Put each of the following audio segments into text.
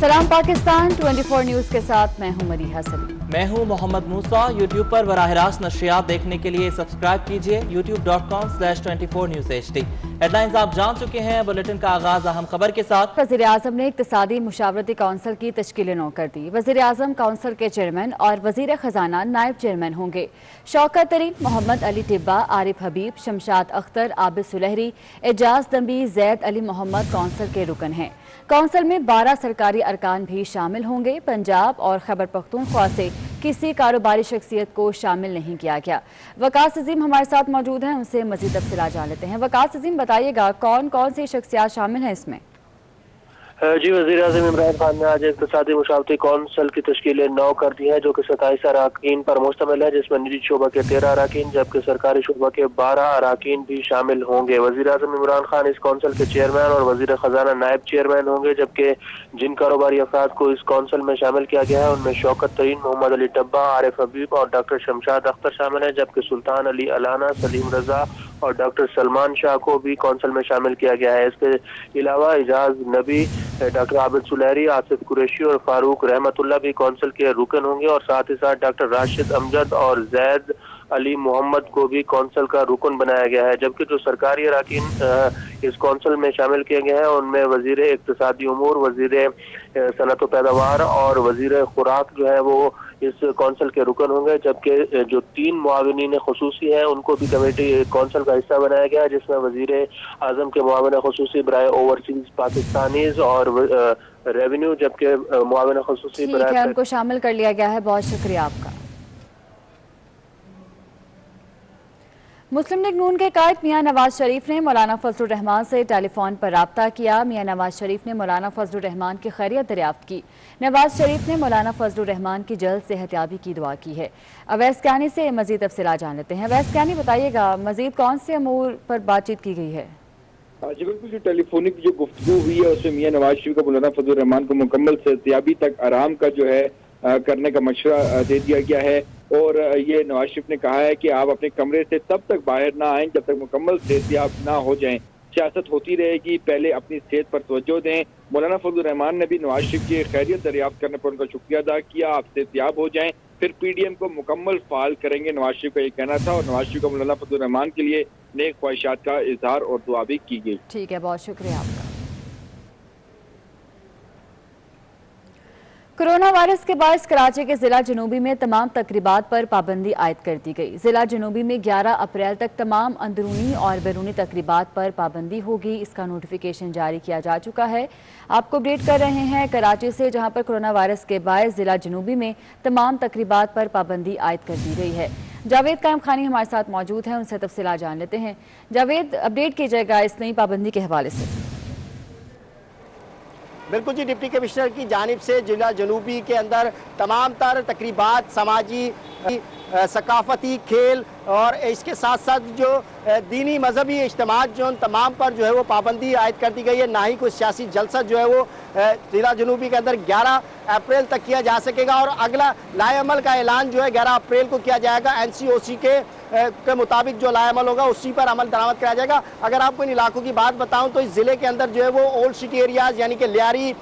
सलाम पाकिस्तान 24 न्यूज़ के साथ मैं हूं मरीहा सलीम। मैं हूं मोहम्मद मूसा। यूट्यूब पर बराह रास्त नशरियात देखने के लिए सब्सक्राइब कीजिए youtube.com/24 News HD। हेडलाइंस आप जान चुके हैं। बुलेटिन का आगाज अहम खबर के साथ। वज़ीर आज़म ने इक़्तिसादी मुशावरती काउंसिल की तश्कील नौ कर दी। वज़ीर आज़म काउंसिल के चेयरमैन और वज़ीर ख़जाना नायब चेयरमैन होंगे। शौकत तरीन, मोहम्मद अली टिब्बा, आरिफ हबीब, शमशाद अख्तर, आबिद सुलहरी, एजाज दंबी, जैद अली मोहम्मद काउंसिल के रुकन हैं। काउंसिल में 12 सरकारी अरकान भी शामिल होंगे। पंजाब और खैबर पख्तूनख्वा से किसी कारोबारी शख्सियत को शामिल नहीं किया गया। वकास अजीम हमारे साथ मौजूद हैं, उनसे मजीद तफसीलात जान लेते हैं। वकास अजीम, बताइएगा कौन कौन सी शख्सियात शामिल हैं इसमें? जी, वज़ीर आज़म इमरान खान ने आज इक़्तिसादी मुशावरती कौंसिल की तश्कील नौ कर दी है, जो कि 27 अराकीन पर मुश्तमिल है, जिसमें निजी शोबा के 13 अराकीन जबकि सरकारी शोबा के 12 अराकीन भी शामिल होंगे। वज़ीर आज़म इमरान खान इस कौंसिल के चेयरमैन और वज़ीर ख़जाना नायब चेयरमैन होंगे, जबकि जिन कारोबारी अफराद को इस कौंसिल में शामिल किया गया है उनमें शौकत तरीन, मोहम्मद अली टिब्बा, आरिफ हबीब और डॉक्टर शमशाद अख्तर शामिल है, जबकि सुल्तान अली अलाना, सलीम रजा और डॉक्टर सलमान शाह को भी कौंसिल में शामिल किया गया है। इसके अलावा एजाज नबी, डॉक्टर आबिद सुलहरी, आसिफ कुरैशी और फारूक रहमतुल्लाह भी कौंसिल के रुकन होंगे और साथ ही साथ डॉक्टर राशिद अमजद और जैद अली मोहम्मद को भी कौंसिल का रुकन बनाया गया है। जबकि जो सरकारी अराकीन इस कौंसिल में शामिल किए गए हैं उनमें वजीर इक्तिसादी उमूर, वजीर सनत व पैदावार और वजीर खुराक जो है वो इस कौंसिल के रुकन होंगे, जबकि जो 3 मुआविनीन खुसूसी हैं उनको भी कमेटी कौंसिल का हिस्सा बनाया गया है, जिसमें वजीर आजम के मुआविन खुसूसी बराए ओवरसीज पाकिस्तानीज और रेवेन्यू, जबकि मुआविन खुसूसी बराए उनको शामिल कर लिया गया है। बहुत शुक्रिया आपका। मुस्लिम लीग नून के कायद मियां नवाज शरीफ ने मौलाना फजलुर रहमान से टेलीफोन पर राब्ता किया। मियां नवाज शरीफ ने मौलाना फजलुर रहमान की खैरियत दरियाफ्त की। नवाज शरीफ ने मौलाना फजलुर रहमान की जल्द सेहतयाबी की दुआ की है। अवैस कियानी से मजीद तफसीलात जान लेते हैं। अवैस कियानी, बताइएगा मजीद कौन से अमूर पर बातचीत की गई है? जी बिल्कुल, जो टेलीफोनिक जो गुफ्तगू हुई है उसमें मियां नवाज शरीफ को मौलाना फजलुर रहमान को मुकम्मल सेहतयाबी तक आराम का जो है करने का मशवरा दे दिया गया है। और ये नवाज शरीफ ने कहा है कि आप अपने कमरे से तब तक बाहर ना आएं जब तक मुकम्मल सेहतयाब ना हो जाएं। सियासत होती रहेगी, पहले अपनी सेहत पर तवज्जो दें। मौलाना फजलुर रहमान ने भी नवाज शरीफ की खैरियत दरियाफ्त करने पर उनका शुक्रिया अदा किया। आप सेहतयाब हो जाएं, फिर PDM को मुकम्मल फाल करेंगे, नवाज शरीफ का ये कहना था। और नवाज शरीफ को मौलाना फजलुर रहमान के लिए नेक ख्वाहिशात का इजहार और दुआ भी की गई। ठीक है, बहुत शुक्रिया आपका। कोरोना वायरस के बायस कराची के जिला जनूबी में तमाम तकरीबात पर पाबंदी आयद कर दी गई। जिला जनूबी में 11 अप्रैल तक तमाम अंदरूनी और बैरूनी तकरीबात पर पाबंदी होगी। इसका नोटिफिकेशन जारी किया जा चुका है। आपको अपडेट कर रहे हैं कराची से, जहां पर कोरोना वायरस के बायस जिला जनूबी में तमाम तकरीबात पर पाबंदी आयद कर दी गई है। जावेद कायम खानी हमारे साथ मौजूद हैं, उनसे तफसीलात जान लेते हैं। जावेद, अपडेट कीजिएगा इस नई पाबंदी के हवाले से। बिल्कुल जी, डिप्टी कमिश्नर की जानिब से जिला जनूबी के अंदर तमाम तर तकरीबात, समाजी, सकाफती, खेल और इसके साथ साथ जो दीनी मजहबी इज्तिमात जो तमाम पर जो है वो पाबंदी आयद कर दी गई है। ना ही कोई सियासी जलसा जो है वो जिला जनूबी के अंदर 11 अप्रैल तक किया जा सकेगा और अगला लाएअमल का ऐलान जो है 11 अप्रैल को किया जाएगा। NCOC के मुताबिक जो लाएअमल होगा उसी पर अमल दरामद कराया जाएगा। अगर आपको इन इलाकों की बात बताऊं तो इस ज़िले के अंदर जो है वो ओल्ड सिटी एरियाज़ यानी कि लियारी,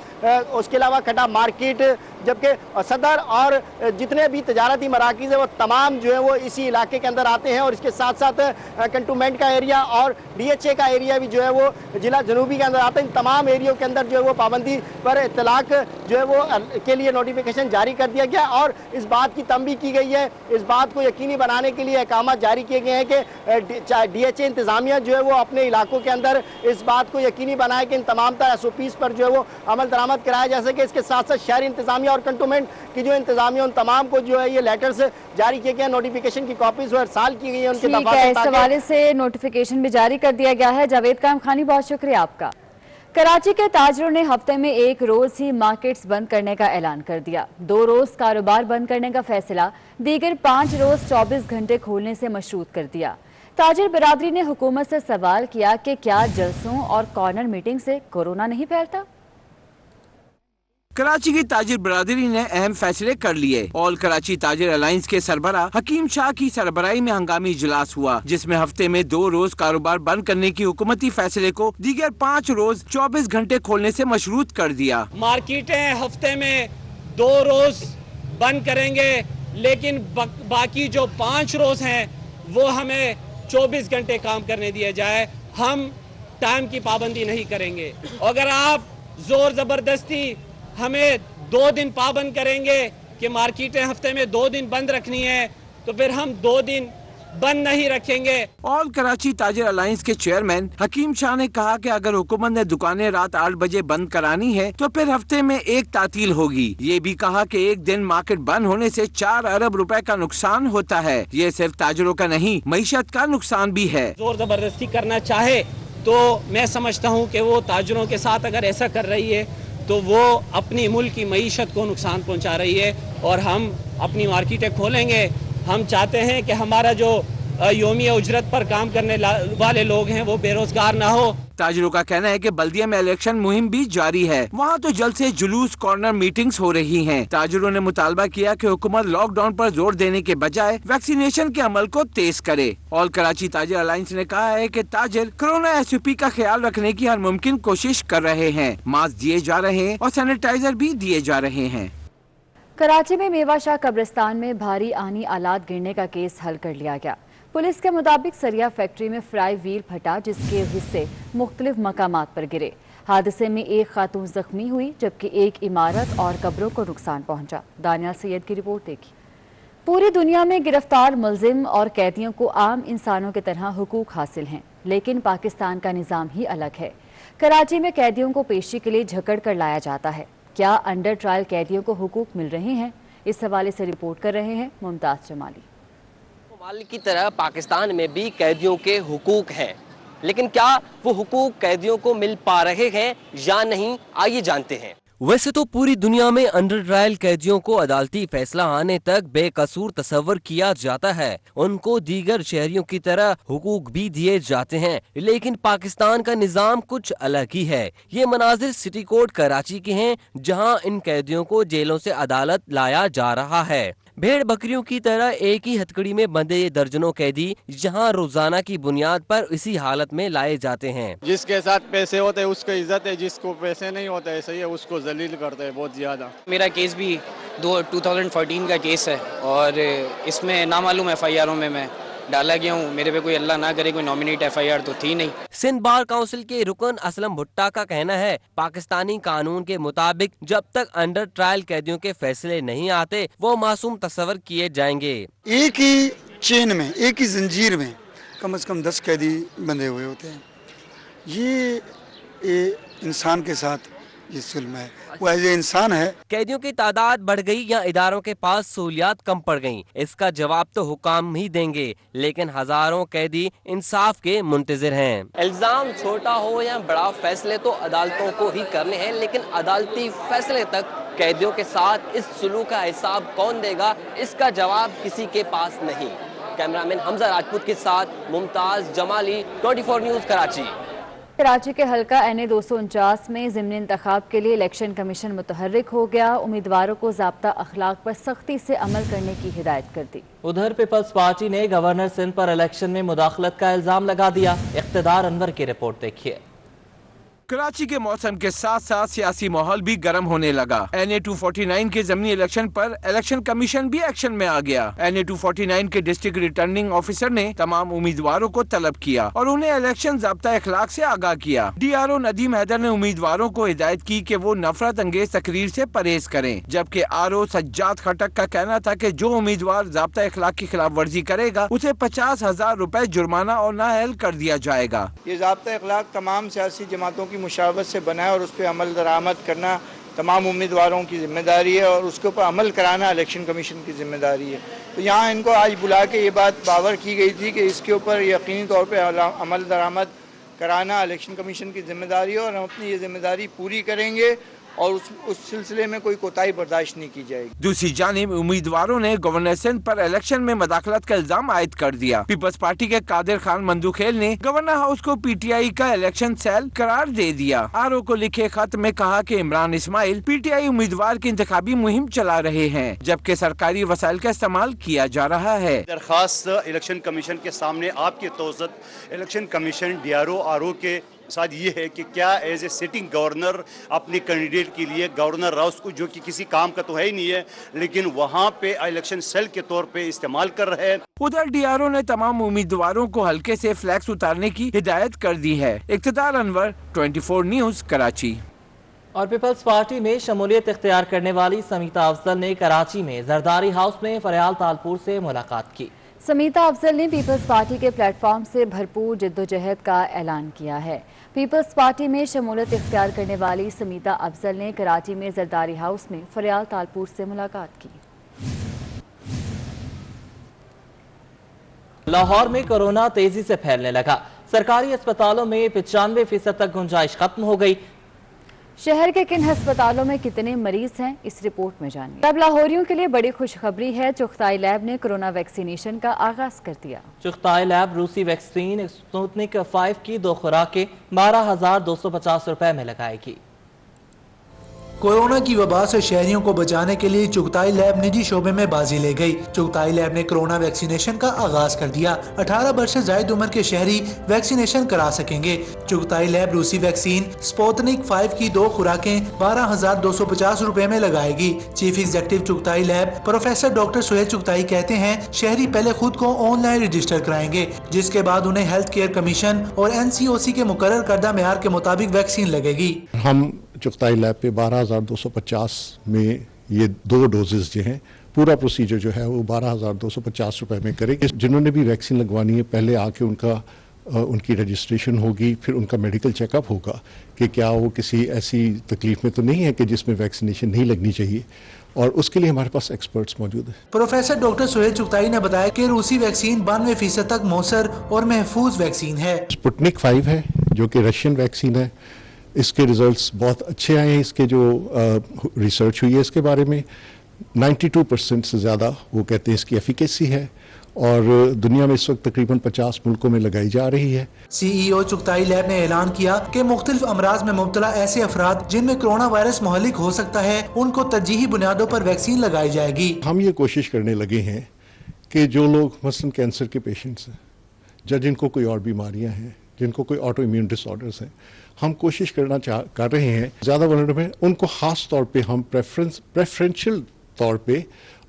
उसके अलावा खड्डा मार्केट, जबकि सदर और जितने भी तजारती मराकीज़ है वो तमाम जो है वो इसी इलाके के अंदर आते हैं। और इसके साथ साथ कंटोनमेंट का एरिया और DHA का एरिया भी जो है वो जिला जनूबी के अंदर आता है। इन तमाम एरियो के अंदर जो है वो पाबंदी पर इतलाक जो है वो के लिए नोटिफिकेशन जारी कर दिया गया और इस बात की तंबीह की गई है, इस बात को यकीनी बनाने के लिए अहकाम जारी किए गए हैं कि DHA इंतजामिया जो है वो अपने इलाकों के अंदर इस बात को यकीनी बनाए कि इन तमाम तरह SOPs पर जो है वो अमल दरामद कराया जा सके। इसके साथ साथ शहरी इंतजामिया और कंटोनमेंट की जो इंतजामिया उन तमाम को जो है ये लेटर्स जारी किए गए, नोटिफिकेशन की कॉपीज हर साल की गई है उनके दफा। इस हवाले से नोटिफिकेशन भी जारी कर दिया गया है। जावेद कायम खानी, बहुत शुक्रिया आपका। कराची के ताजरों ने हफ्ते में एक रोज ही मार्केट्स बंद करने का ऐलान कर दिया। 2 रोज कारोबार बंद करने का फैसला दीगर 5 रोज 24 घंटे खोलने से मशरूत कर दिया। ताजिर बिरादरी ने हुकूमत से सवाल किया कि क्या जलसों और कॉर्नर मीटिंग से कोरोना नहीं फैलता। कराची की ताजिर बरादरी ने अहम फैसले कर लिए। ऑल कराची ताजिर अलायंस के सरबरा हकीम शाह की सरबराही में हंगामी इजलास हुआ, जिसमें हफ्ते में 2 रोज कारोबार बंद करने की हुकूमती फैसले को दीगर 5 रोज 24 घंटे खोलने से मशरूत कर दिया। मार्केटें हफ्ते में 2 रोज बंद करेंगे, लेकिन बाकी जो 5 रोज हैं वो हमें 24 घंटे काम करने दिया जाए। हम टाइम की पाबंदी नहीं करेंगे। अगर आप जोर जबरदस्ती हमें 2 दिन पाबंद करेंगे कि मार्केटें हफ्ते में 2 दिन बंद रखनी है, तो फिर हम 2 दिन बंद नहीं रखेंगे। ऑल कराची ताजिर अलायंस के चेयरमैन हकीम शाह ने कहा कि अगर हुकूमत ने दुकानें रात 8 बजे बंद करानी है तो फिर हफ्ते में 1 तातील होगी। ये भी कहा कि एक दिन मार्केट बंद होने से 4 अरब रुपए का नुकसान होता है। ये सिर्फ ताजिरों का नहीं, मईशत का नुकसान भी है। जोर जबरदस्ती करना चाहे तो मैं समझता हूँ कि वो ताजिरों के साथ अगर ऐसा कर रही है तो वो अपनी मुल्क की मईशत को नुकसान पहुँचा रही है, और हम अपनी मार्केटें खोलेंगे। हम चाहते हैं कि हमारा जो योमिया उजरत पर काम करने वाले लोग हैं वो बेरोजगार ना हो। ताजिरों का कहना है कि बल्दिया में इलेक्शन मुहिम भी जारी है। वहाँ तो जल्द से जुलूस कॉर्नर मीटिंग्स हो रही हैं। ताजिरों ने मुतालबा किया कि हुकूमत लॉकडाउन पर जोर देने के बजाय वैक्सीनेशन के अमल को तेज करे। ऑल कराची ताजिर अलायंस ने कहा है कि ताजिर कोरोना SOP का ख्याल रखने की हर मुमकिन कोशिश कर रहे हैं। मास्क दिए जा रहे हैं और सैनिटाइजर भी दिए जा रहे हैं। कराची में मेवा शाह कब्रिस्तान में भारी आनी आलात गिरने का केस हल कर लिया गया। पुलिस के मुताबिक सरिया फैक्ट्री में फ्राई व्हील फटा, जिसके हिस्से मुख्तलिफ मकामात पर गिरे। हादसे में एक खातून जख्मी हुई, जबकि एक इमारत और कब्रों को नुकसान पहुंचा। दानिया सैयद की रिपोर्ट देखिए। पूरी दुनिया में गिरफ्तार मुल्जिम और कैदियों को आम इंसानों की तरह हुकूक हासिल हैं, लेकिन पाकिस्तान का निज़ाम ही अलग है। कराची में कैदियों को पेशी के लिए झकड़ कर लाया जाता है। क्या अंडर ट्रायल कैदियों को हुकूक मिल रहे हैं? इस हवाले से रिपोर्ट कर रहे हैं मुमताज जमाली। माल की तरह पाकिस्तान में भी कैदियों के हुकूक हैं, लेकिन क्या वो हुकूक कैदियों को मिल पा रहे हैं या नहीं, आइए जानते हैं। वैसे तो पूरी दुनिया में अंडर ट्रायल कैदियों को अदालती फैसला आने तक बेकसूर तस्वर किया जाता है। उनको दीगर शहरियों की तरह हुकूक भी दिए जाते हैं, लेकिन पाकिस्तान का निज़ाम कुछ अलग ही है। ये मनाजिर सिटी कोर्ट कराची के हैं, जहां इन कैदियों को जेलों से अदालत लाया जा रहा है। भेड़ बकरियों की तरह एक ही हथकड़ी में बंधे ये दर्जनों कैदी जहां रोजाना की बुनियाद पर इसी हालत में लाए जाते हैं। जिसके साथ पैसे होते हैं उसको इज्जत है, जिसको पैसे नहीं होते ऐसे ही उसको जलील करते हैं बहुत ज्यादा। मेरा केस भी 2014 का केस है और इसमें नामालूम FIRों में मैं डाला गया हूँ। मेरे पे कोई अल्लाह ना करे कोई नॉमिनेट FIR तो थी नहीं। सिंध बार काउंसिल के रुकन असलम भुट्टा का कहना है, पाकिस्तानी कानून के मुताबिक जब तक अंडर ट्रायल कैदियों के फैसले नहीं आते वो मासूम तस्वर किए जाएंगे। एक ही चेन में, एक ही जंजीर में कम से कम 10 कैदी बंधे हुए होते हैं। ये इंसान के साथ ये जुल्म है, वो एज ए इंसान है। कैदियों की तादाद बढ़ गई या इदारों के पास सहूलियात कम पड़ गईं, इसका जवाब तो हुकाम ही देंगे, लेकिन हजारों कैदी इंसाफ के मुंतजिर हैं। इल्जाम छोटा हो या बड़ा, फैसले तो अदालतों को ही करने हैं, लेकिन अदालती फैसले तक कैदियों के साथ इस सुलूक का हिसाब कौन देगा, इसका जवाब किसी के पास नहीं। कैमरामैन हमजा राजपूत के साथ मुमताज जमाली, 24 न्यूज कराची। कराची के हल्का NA 249 में ज़िमनी इंतखाब के लिए इलेक्शन कमीशन मुतहर्रिक हो गया। उम्मीदवारों को ज़ाब्ता अखलाक पर सख्ती से अमल करने की हिदायत कर दी। उधर पीपल्स पार्टी ने गवर्नर सिंध पर इलेक्शन में मुदाखलत का इल्जाम लगा दिया। इख्तिदार अनवर की रिपोर्ट देखिए। कराची के मौसम के साथ साथ सियासी माहौल भी गर्म होने लगा। NA 249 के ज़मीनी इलेक्शन पर इलेक्शन कमीशन भी एक्शन में आ गया। NA 249 के डिस्ट्रिक्ट रिटर्निंग ऑफिसर ने तमाम उम्मीदवारों को तलब किया और उन्हें इलेक्शन ज़ाब्ता अखलाक से आगाह किया। DRO नदीम हैदर ने उम्मीदवारों को हिदायत की कि वो नफरत अंगेज तकरीर से परहेज करें, जबकि RO सज्जाद खटक का कहना था कि जो उम्मीदवार ज़ाब्ता अखलाक की खिलाफ वर्जी करेगा उसे 50,000 रुपए जुर्माना और नाअहल कर दिया जाएगा। ये ज़ाब्ता अखलाक तमाम सियासी जमातों की मुशावरत से बना है और उस पर अमल दरामद करना तमाम उम्मीदवारों की जिम्मेदारी है और उसके ऊपर अमल कराना इलेक्शन कमीशन की जिम्मेदारी है। तो यहाँ इनको आज बुला के ये बात बावर की गई थी कि इसके ऊपर यकीनी तौर पे अमल दरामद कराना इलेक्शन कमीशन की जिम्मेदारी है और हम अपनी ये जिम्मेदारी पूरी करेंगे اور اس سلسلے میں کوئی کوتاہی برداشت نہیں کی جائے گی. دوسری جانب امیدواروں نے گورنر سندھ پر الیکشن میں مداخلت کا الزام عائد کر دیا. پیپلز پارٹی کے قادر خان مندوخیل نے گورنر ہاؤس کو پی ٹی آئی کا الیکشن سیل قرار دے دیا. آرو کو لکھے خط میں کہا کہ عمران اسماعیل پی ٹی آئی امیدوار کی انتخابی مہم چلا رہے ہیں جبکہ سرکاری وسائل کا استعمال کیا جا رہا ہے. درخواست الیکشن کمیشن کے سامنے آپ کی توسط election commission D R O کے ساتھ یہ ہے کہ کیا ایز اے سٹنگ گورنر اپنے کینڈیڈیٹ کے لیے گورنر ہاؤس کو جو کہ کسی کام کا تو ہے ہی نہیں ہے لیکن وہاں پہ الیکشن سیل کے طور پہ استعمال کر رہے ہیں. ادھر ڈی آر او نے تمام امیدواروں کو حلقے سے فلیکس اتارنے کی ہدایت کر دی ہے. اقتدار انور 24 نیوز کراچی. اور پیپلز پارٹی میں شمولیت اختیار کرنے والی سمیتا افضل نے کراچی میں زرداری ہاؤس میں فریال تالپور سے ملاقات کی. سمیتا افضل نے پیپلز پارٹی کے پلیٹ فارم سے بھرپور جدوجہد کا اعلان کیا ہے. پیپلز پارٹی میں شمولیت اختیار کرنے والی سمیتا افضل نے کراچی میں زرداری ہاؤس میں فریال تالپور سے ملاقات کی. لاہور میں کورونا تیزی سے پھیلنے لگا. سرکاری اسپتالوں میں 95% تک گنجائش ختم ہو گئی. شہر کے کن ہسپتالوں میں کتنے مریض ہیں اس رپورٹ میں جانیے. اب لاہوریوں کے لیے بڑی خوشخبری ہے. چغتائی لیب نے کورونا ویکسینیشن کا آغاز کر دیا. چغتائی لیب روسی ویکسین سپوتنک 5 کی 2 خوراکیں 12,250 روپے میں لگائے گی. کورونا کی وبا سے شہریوں کو بچانے کے لیے چغتائی لیب نجی شعبے میں بازی لے گئی. چغتائی لیب نے کورونا ویکسینیشن کا آغاز کر دیا. 18 برس سے زائد عمر کے شہری ویکسینیشن کرا سکیں گے. چغتائی لیب روسی ویکسین سپوتنک 5 کی 2 خوراکیں 12,250 روپے میں لگائے گی. Chief executive Chughtai lab professor doctor Sohail Chughtai کہتے ہیں شہری پہلے خود کو آن لائن رجسٹر کرائیں گے جس کے بعد انہیں ہیلتھ کیئر کمیشن اور NCOC کے مقرر کردہ معیار کے مطابق ویکسین لگے گی. ہم چغتائی لیب پہ 12,250 میں یہ 2 ڈوزز جو ہیں پورا پروسیجر جو ہے وہ 12,250 روپے میں کرے گی. جنہوں نے بھی ویکسین لگوانی ہے پہلے آ کے ان کی رجسٹریشن ہوگی, پھر ان کا میڈیکل چیک اپ ہوگا کہ کیا وہ کسی ایسی تکلیف میں تو نہیں ہے کہ جس میں ویکسینیشن نہیں لگنی چاہیے, اور اس کے لیے ہمارے پاس ایکسپرٹس موجود ہیں. پروفیسر ڈاکٹر سہیل چغتائی نے بتایا کہ روسی ویکسین 92% تک مؤثر اور محفوظ ویکسین ہے. سپوتنک 5 ہے جو کہ رشین ویکسین ہے. اس کے ریزلٹس بہت اچھے آئے ہیں. اس کے جو ریسرچ ہوئی ہے اس کے بارے میں 92% سے زیادہ وہ کہتے ہیں اس کی ایفیکیسی ہے, اور دنیا میں اس وقت تقریباً 50 ملکوں میں لگائی جا رہی ہے. CEO چغتائی لیب نے اعلان کیا کہ مختلف امراض میں مبتلا ایسے افراد جن میں کرونا وائرس مہلک ہو سکتا ہے ان کو ترجیحی بنیادوں پر ویکسین لگائی جائے گی. ہم یہ کوشش کرنے لگے ہیں کہ جو لوگ مثلاً کینسر کے پیشنٹس ہیں یا جن کو کوئی اور بیماریاں ہیں, جن کو کوئی آٹو امیون ڈس آرڈرز ہیں, ہم کوشش کر رہے ہیں زیادہ ولنریبل ان کو خاص طور پہ ہم پریفرنشل طور پہ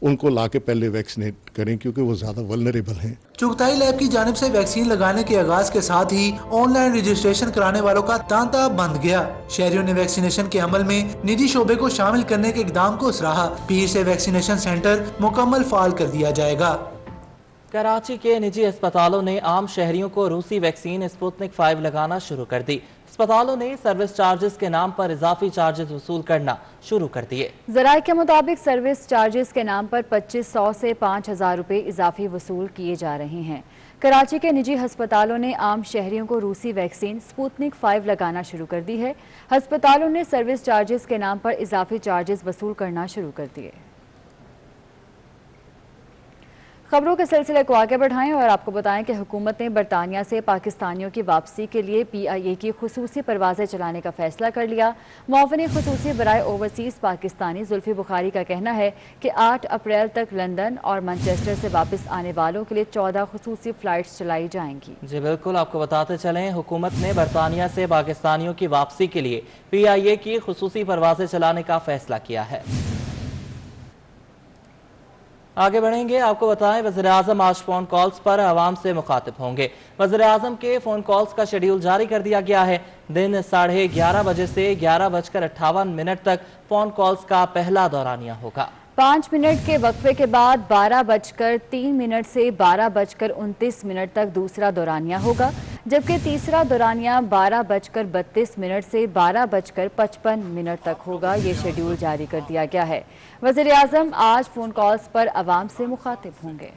ان کو لا کے پہلے ویکسینیٹ کریں کیونکہ وہ زیادہ ولنریبل ہیں. چغتائی لیب کی جانب سے ویکسین لگانے کے آغاز کے ساتھ ہی آن لائن رجسٹریشن کرانے والوں کا تانتا بند گیا. شہریوں نے ویکسینیشن کے عمل میں نجی شعبے کو شامل کرنے کے اقدام کو سراہا. پیر سے ویکسینیشن سینٹر مکمل فعال کر دیا جائے گا. کراچی کے نجی اسپتالوں نے عام شہریوں کو روسی ویکسین سپوتنک 5 لگانا شروع کر دی. اسپتالوں نے سروس چارجز کے نام پر اضافی چارجز وصول کرنا شروع کر دیے. ذرائع کے مطابق سروس چارجز کے نام پر 2500 سے 5000 روپے اضافی وصول کیے جا رہے ہیں. کراچی کے نجی ہسپتالوں نے عام شہریوں کو روسی ویکسین سپوتنک 5 لگانا شروع کر دی ہے. ہسپتالوں نے سروس چارجز کے نام پر اضافی چارجز وصول کرنا شروع کر دیے. خبروں کے سلسلے کو آگے بڑھائیں اور آپ کو بتائیں کہ حکومت نے برطانیہ سے پاکستانیوں کی واپسی کے لیے PIA کی خصوصی پروازیں چلانے کا فیصلہ کر لیا. معاون خصوصی برائے اوورسیز پاکستانی زلفی بخاری کا کہنا ہے کہ 8 اپریل تک لندن اور مانچسٹر سے واپس آنے والوں کے لیے 14 خصوصی فلائٹس چلائی جائیں گی. جی بالکل, آپ کو بتاتے چلیں حکومت نے برطانیہ سے پاکستانیوں کی واپسی کے لیے PIA کی خصوصی پروازیں چلانے کا فیصلہ کیا ہے. آگے بڑھیں گے, آپ کو بتائیں وزیراعظم آج فون کالز پر عوام سے مخاطب ہوں گے. وزیراعظم کے فون کالز کا شیڈیول جاری کر دیا گیا ہے. دن 11:30 بجے سے 11:58 تک فون کالز کا پہلا دورانیہ ہوگا. 5 منٹ کے وقفے کے بعد 12:03 سے 12:29 تک دوسرا دورانیہ ہوگا, جبکہ تیسرا دورانیہ 12:32 سے 12:55 تک ہوگا. یہ شیڈیول جاری کر دیا گیا ہے. وزیراعظم آج فون کالز پر عوام سے مخاطب ہوں گے.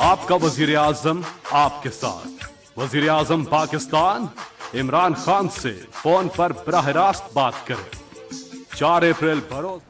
آپ کا وزیر اعظم آپ کے ساتھ. وزیر اعظم پاکستان इमरान खान से फोन पर बराह रास्त बात करें। 4 अप्रैल भरोसे